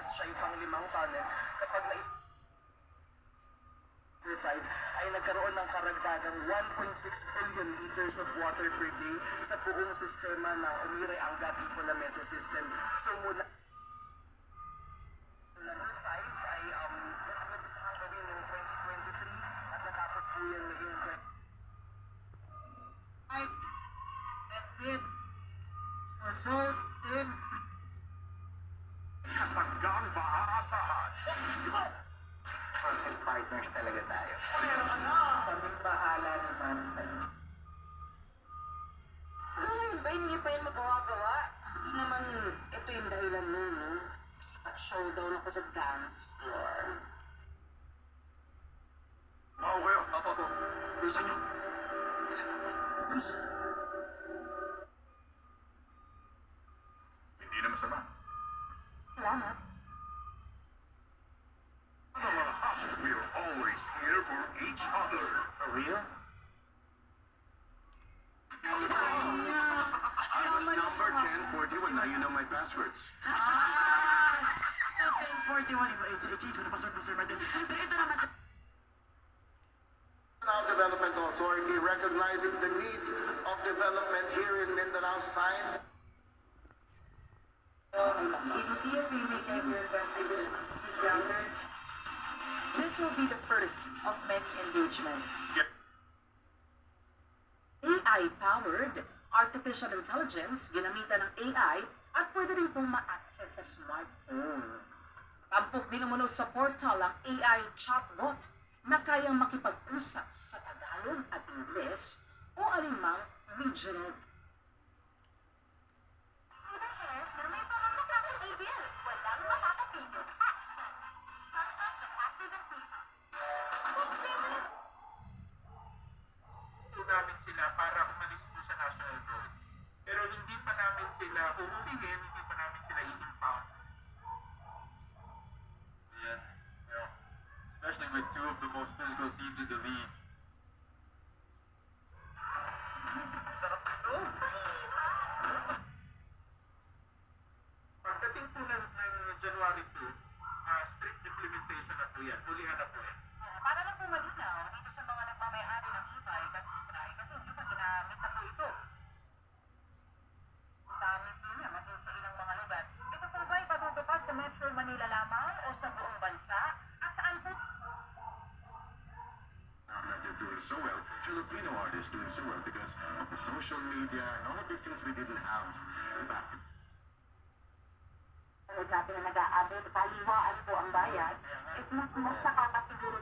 tapos siya yung pang-5 tunnel. Kapag ay nagkaroon ng karagdagang 1.6 billion liters of water per day sa buong sistema ng Umiray Angat Ipolamesa system. So mula number 5 ay nag-umpisahan gawin noong 2023 at natapos po yan naging and bid for both teams. Kasanggang maaasahan. perfect partners talaga tayo. Kaming bahala naman sa inyo. Ngayon ba hindi pa yan magawa-gawa? Hindi naman ito yung dahilan mo, no? At showdown ako sa dance floor. Well, Papa po. Bilisan niyo. Bilisan. Hindi na masama. Salamat. We're always here for each other. For real? I was number 1041. Now you know my passwords. So 1041, i-change mo na password mo, Sir Martin. Pero ito naman, Mindanao Development Authority recognizing the need of development here in Mindanao signed. this will be the first of many engagements. AI-powered artificial intelligence, ginamitan ng AI, at pwede rin pong ma-access sa smartphone. Tampok din umano sa portal ang AI chatbot na kayang makipag-usap sa Tagalog at Ingles o alinmang regional. Namin sila para umalis po sa national road. Pero hindi pa namin sila uuwihin, hindi pa namin sila i-impound. Yeah, especially with two of the most physical teams in the league. Sarap nito. Pagdating po ng January 2, strict implementation na po yan. Hulihan na po yan. Para lang po malinaw dito sa mga nagmamayari ng e-bike at e-trike kasi hindi pa ginamit na po ito. Gamit nila maging sa ilang mga lugar. Ito po ba ay patutupad sa Metro Manila lamang o sa buong bansa? At saan po? Now that they're doing so well, Filipino artists doing so well because of the social media and all of these things we didn't have back. Dati na nag-aabot, kaliwaan po ang bayan, mas nakakasiguro.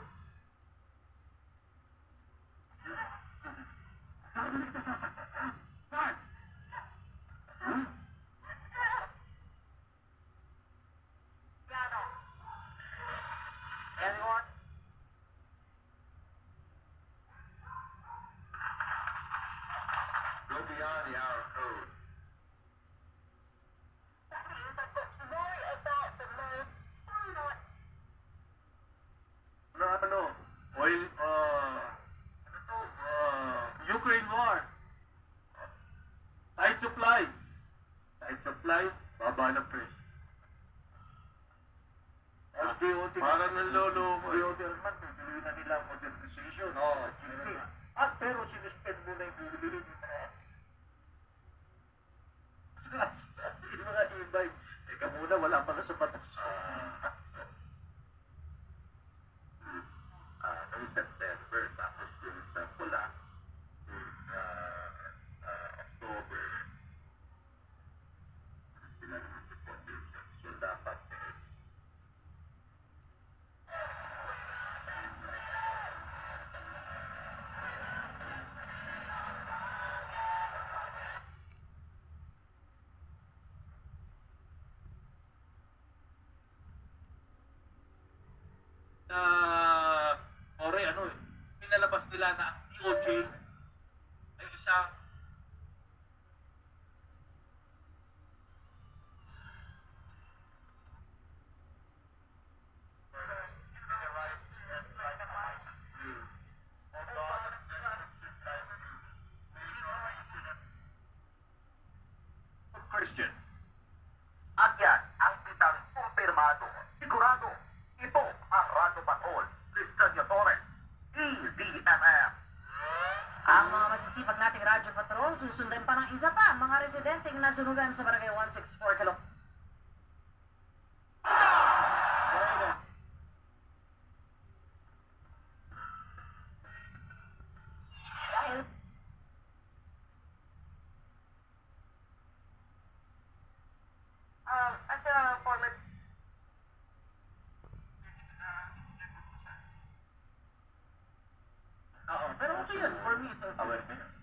Anyone? Go beyond the hour code. Ukraine war. Tight supply. Tight supply, baba na presyo. Para ng lolo mo. Naman, tutuloy na nila ang modernization. Hindi. At pero sinuspend mo na yung bibili ng mga e-bike. Teka muna, wala pa ka sa batas. Noong September, tapos yung sa pula, October, sila naman deportation. So, dapat pinalabas nila na ang DOJ ay isang Christian. At yan ang pitang kumpirmado masipag nating radyo patrol, susundan pa ng isa pa, mga residenteng nasunugan sa Barangay 164 Caloocan. Dahil as a former Oo, pero okay yun. For me, it's okay.